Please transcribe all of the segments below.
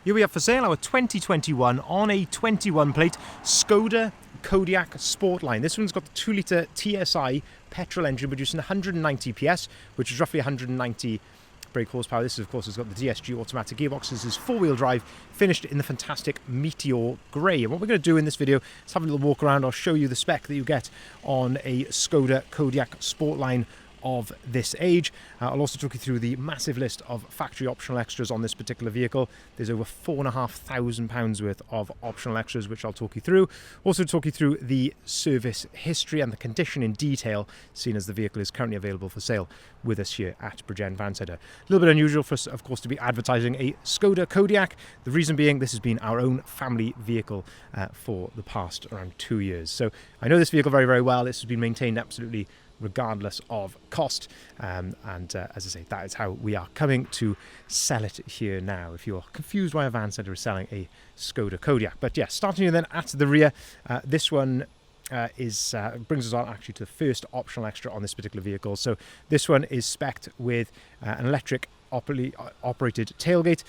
Here we have for sale our 2021 on a 21 plate Škoda Kodiaq SportLine. This one's got the 2-litre TSI petrol engine producing 190 PS, which is roughly 190 brake horsepower. This, of course, has got the DSG automatic gearbox. This is 4-wheel drive, finished in the fantastic Meteor Grey. And what we're going to do in this video is have a little walk around. I'll show you the spec that you get on a Škoda Kodiaq SportLine of this age. I'll also talk you through the massive list of factory optional extras on this particular vehicle. There's over £4,500 worth of optional extras, which I'll talk you through. Also talk you through the service history and the condition in detail, seeing as the vehicle is currently available for sale with us here at Bridgend Van Centre. A little bit unusual for us, of course, to be advertising a Škoda Kodiaq. The reason being, this has been our own family vehicle for the past around 2 years. So I know this vehicle very, very well. This has been maintained absolutely regardless of cost, and as I say, that is how we are coming to sell it here now, if you're confused why a Van Centre is selling a Škoda Kodiaq. But yeah, starting here then at the rear, this one brings us on actually to the first optional extra on this particular vehicle. So this one is spec'd with an electric operated tailgate,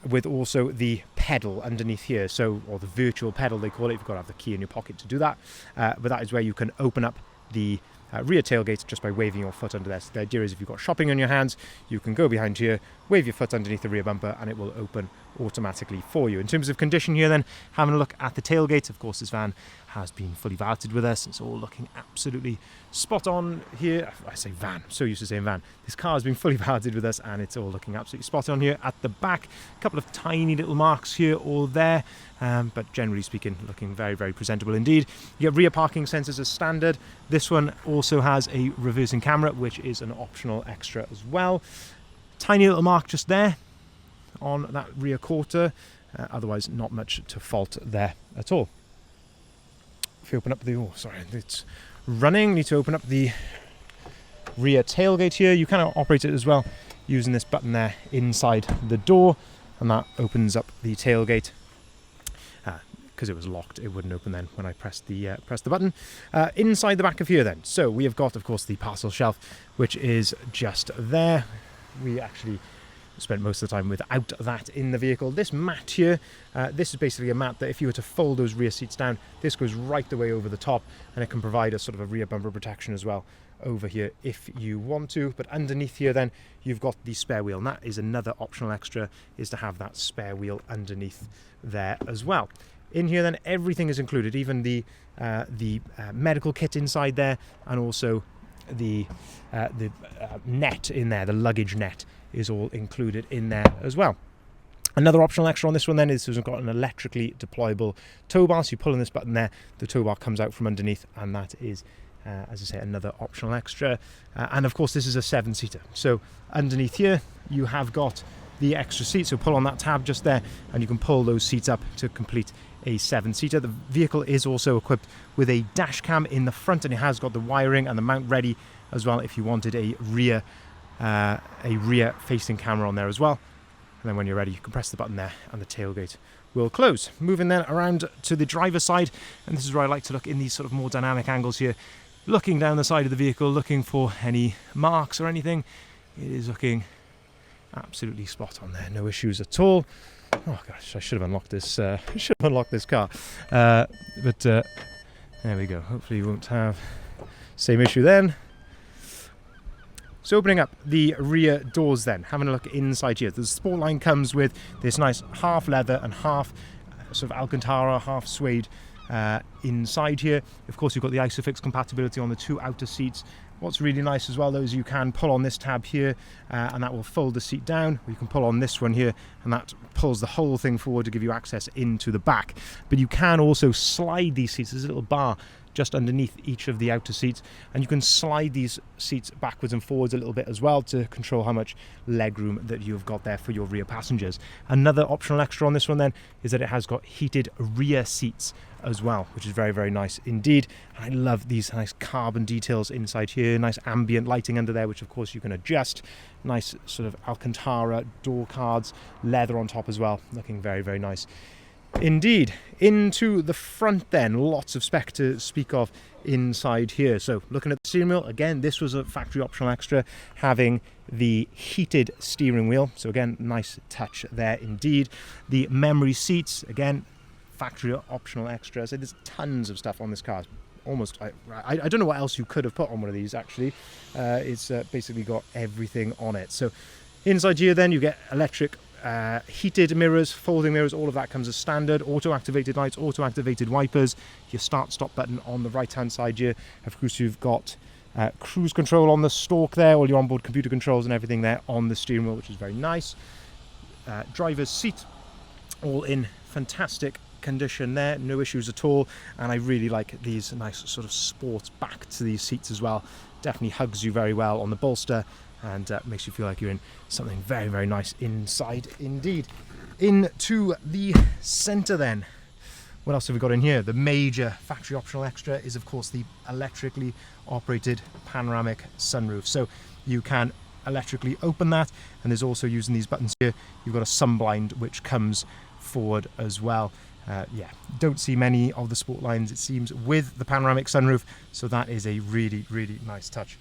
with also the pedal underneath here, or the virtual pedal they call it. You've got to have the key in your pocket to do that, but that is where you can open up the rear tailgate just by waving your foot under there. So the idea is if you've got shopping on your hands, you can go behind here, wave your foot underneath the rear bumper, and it will open automatically for you. In terms of condition here then, having a look at the tailgate, of course this van has been fully valeted with us. It's all looking absolutely spot on here. I say van, I'm so used to saying van. This car has been fully valeted with us and it's all looking absolutely spot on here. At the back, a couple of tiny little marks here or there, but generally speaking, looking very, very presentable indeed. You get rear parking sensors as standard. This one also has a reversing camera, which is an optional extra as well. Tiny little mark just there on that rear quarter, otherwise not much to fault there at all. If you open up the, it's running, need to open up the rear tailgate here. You can operate it as well using this button there inside the door, and that opens up the tailgate. Because it was locked, it wouldn't open then when I pressed the button. Inside the back of here then, so we have got, of course, the parcel shelf, which is just there. We actually spent most of the time without that in the vehicle. This mat here, this is basically a mat that if you were to fold those rear seats down, this goes right the way over the top, and it can provide a sort of a rear bumper protection as well over here if you want to. But underneath here then, you've got the spare wheel, and that is another optional extra, is to have that spare wheel underneath there as well. In here then, everything is included, even the medical kit inside there, and also the net in there, the luggage net is all included in there as well. Another optional extra on this one then is we've got an electrically deployable tow bar. So you pull on this button there, the tow bar comes out from underneath, and that is, as I say, another optional extra. And of course, this is a 7-seater. So underneath here, you have got the extra seat. So pull on that tab just there, and you can pull those seats up to complete a 7-seater. The vehicle is also equipped with a dash cam in the front, and it has got the wiring and the mount ready as well if you wanted a rear facing camera on there as well. And then when you're ready, you can press the button there and the tailgate will close. Moving then around to the driver's side, and this is where I like to look in these sort of more dynamic angles here, looking down the side of the vehicle, looking for any marks or anything. It is looking absolutely spot on there, no issues at all. Oh gosh, I should have unlocked this. Car, but there we go. Hopefully you won't have same issue then. So opening up the rear doors then, having a look inside here. The SportLine comes with this nice half leather and half sort of Alcantara, half suede inside here. Of course, you've got the Isofix compatibility on the 2 outer seats. What's really nice as well though is you can pull on this tab here, and that will fold the seat down. Or you can pull on this one here, and that pulls the whole thing forward to give you access into the back. But you can also slide these seats. There's a little bar just underneath each of the outer seats, and you can slide these seats backwards and forwards a little bit as well to control how much legroom that you've got there for your rear passengers. Another optional extra on this one then is that it has got heated rear seats as well, which is very, very nice indeed. And I love these nice carbon details inside here, nice ambient lighting under there, which of course you can adjust. Nice sort of Alcantara door cards, leather on top as well, looking very, very nice Indeed. Into the front then, lots of spec to speak of inside here. So looking at the steering wheel, again, this was a factory optional extra, having the heated steering wheel. So again, nice touch there indeed. The memory seats, again, factory optional extra. So there's tons of stuff on this car. Almost, I don't know what else you could have put on one of these actually. It's basically got everything on it. So inside here then you get electric heated mirrors, folding mirrors, all of that comes as standard. Auto activated lights, auto activated wipers, your start stop button on the right hand side here. Of course you've got cruise control on the stalk there, all your onboard computer controls and everything there on the steering wheel, which is very nice. Driver's seat, all in fantastic condition there, no issues at all. And I really like these nice sort of sports back to these seats as well. Definitely hugs you very well on the bolster and makes you feel like you're in something very, very nice inside indeed. Into the centre then, what else have we got in here? The major factory optional extra is of course the electrically operated panoramic sunroof. So you can electrically open that, and there's also, using these buttons here, you've got a sunblind which comes forward as well. Yeah, don't see many of the SportLines, it seems, with the panoramic sunroof, so that is a really, really nice touch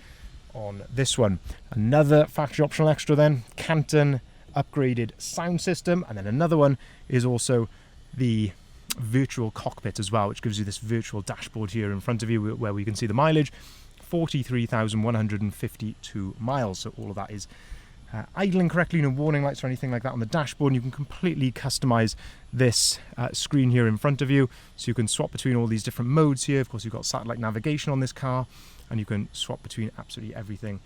on this one. Another factory optional extra then, Canton upgraded sound system, and then another one is also the virtual cockpit as well, which gives you this virtual dashboard here in front of you where we can see the mileage, 43,152 miles. So all of that is idling correctly, no warning lights or anything like that on the dashboard, and you can completely customize this screen here in front of you, so you can swap between all these different modes here. Of course, you've got satellite navigation on this car, and you can swap between absolutely everything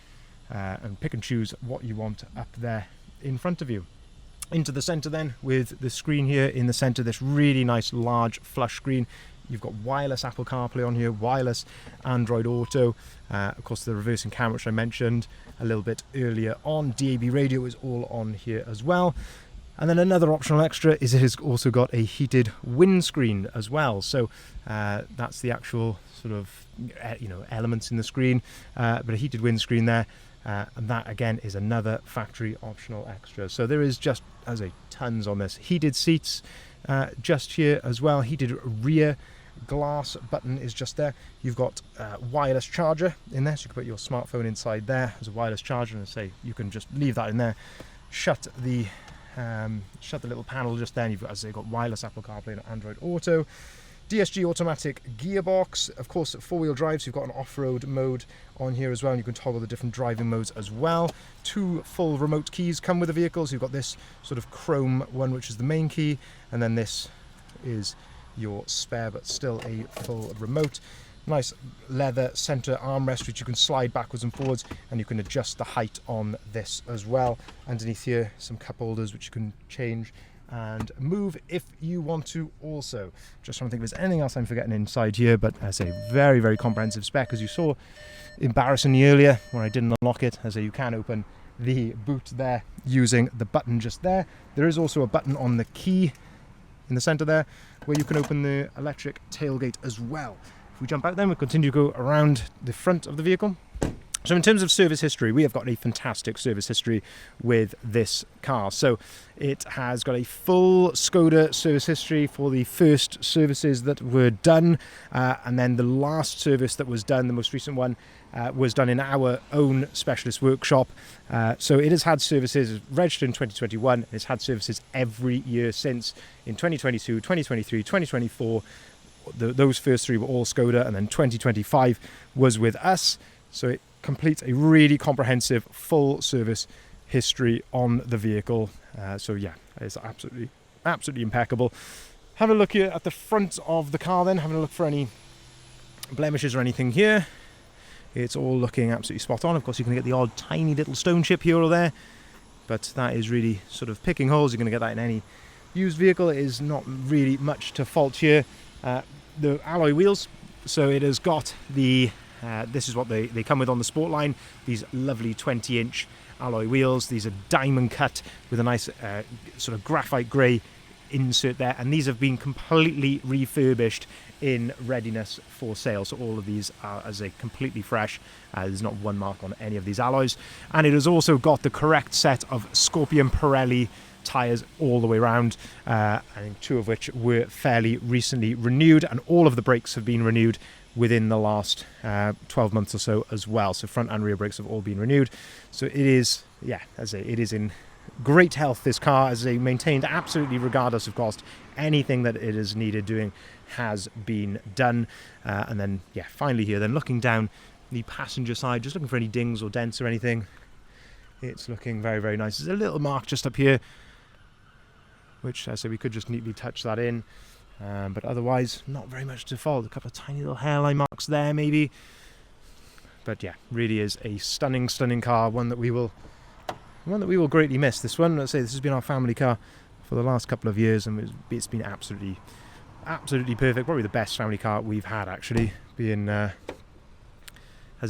and pick and choose what you want up there in front of you. Into the center then, with the screen here in the center, this really nice large flush screen. You've got wireless Apple CarPlay on here, wireless Android Auto, of course the reversing camera which I mentioned a little bit earlier on. DAB radio is all on here as well. And then another optional extra is it has also got a heated windscreen as well. So that's the actual sort of elements in the screen, but a heated windscreen there. And that again is another factory optional extra. So there is just, as I say, tons on this. Heated seats just here as well. Heated rear glass button is just there. You've got wireless charger in there, so you can put your smartphone inside there as a wireless charger, and say you can just leave that in there. Shut the little panel just there, and you've got, as I say, got wireless Apple CarPlay and Android Auto. DSG automatic gearbox, of course four-wheel drive, so you've got an off-road mode on here as well, and you can toggle the different driving modes as well. 2 full remote keys come with the vehicle, so you've got this sort of chrome one which is the main key, and then this is your spare but still a full remote. Nice leather center armrest which you can slide backwards and forwards, and you can adjust the height on this as well. Underneath here some cup holders which you can change and move if you want to also. Just trying to think if there's anything else I'm forgetting inside here, but as I say, very, very comprehensive spec. As you saw embarrassingly earlier when I didn't unlock it, as I say, you can open the boot there using the button just there. There is also a button on the key in the center there where you can open the electric tailgate as well. If we jump out then, we'll continue to go around the front of the vehicle. So in terms of service history, we have got a fantastic service history with this car. So it has got a full Skoda service history for the first services that were done, and then the last service that was done, the most recent one, was done in our own specialist workshop. So it has had services registered in 2021. It's had services every year since, in 2022, 2023, 2024. Those first 3 were all Skoda, and then 2025 was with us. So it completes a really comprehensive full service history on the vehicle. So yeah, it's absolutely impeccable. Have a look here at the front of the car then, having a look for any blemishes or anything here. It's all looking absolutely spot on. Of course, you're going to get the odd tiny little stone chip here or there, but that is really sort of picking holes. You're going to get that in any used vehicle. It is not really much to fault here. The alloy wheels, so it has got the this is what they come with on the SportLine, these lovely 20-inch alloy wheels. These are diamond cut with a nice sort of graphite grey insert there, and these have been completely refurbished in readiness for sale. So all of these are, as a completely fresh. There's not one mark on any of these alloys, and it has also got the correct set of Scorpion Pirelli tyres all the way around, I think 2 of which were fairly recently renewed, and all of the brakes have been renewed within the last 12 months or so as well. So front and rear brakes have all been renewed. So it is, yeah, as I say, it is in great health, this car, as I maintained absolutely regardless of cost. Anything that it is needed doing has been done. And then, yeah, finally here, then looking down the passenger side, just looking for any dings or dents or anything. It's looking very, very nice. There's a little mark just up here, which I say we could just neatly touch that in. But otherwise, not very much to fault. A couple of tiny little hairline marks there, maybe. But yeah, really is a stunning, stunning car. One that we will greatly miss. This one, let's say, this has been our family car for the last couple of years, and it's been absolutely perfect. Probably the best family car we've had, actually. Being, as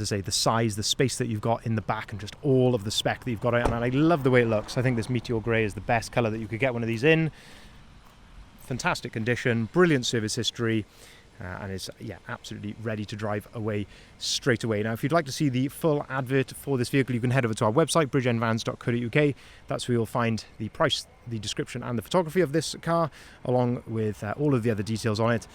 I say, the size, the space that you've got in the back, and just all of the spec that you've got out. And I love the way it looks. I think this Meteor Grey is the best colour that you could get one of these in. Fantastic condition, brilliant service history, and is, yeah, absolutely ready to drive away straight away. Now, if you'd like to see the full advert for this vehicle, you can head over to our website, bridgeendvans.co.uk. That's where you'll find the price, the description, and the photography of this car, along with all of the other details on it.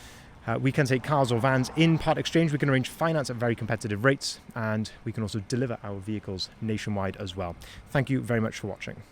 We can take cars or vans in part exchange. We can arrange finance at very competitive rates, and we can also deliver our vehicles nationwide as well. Thank you very much for watching.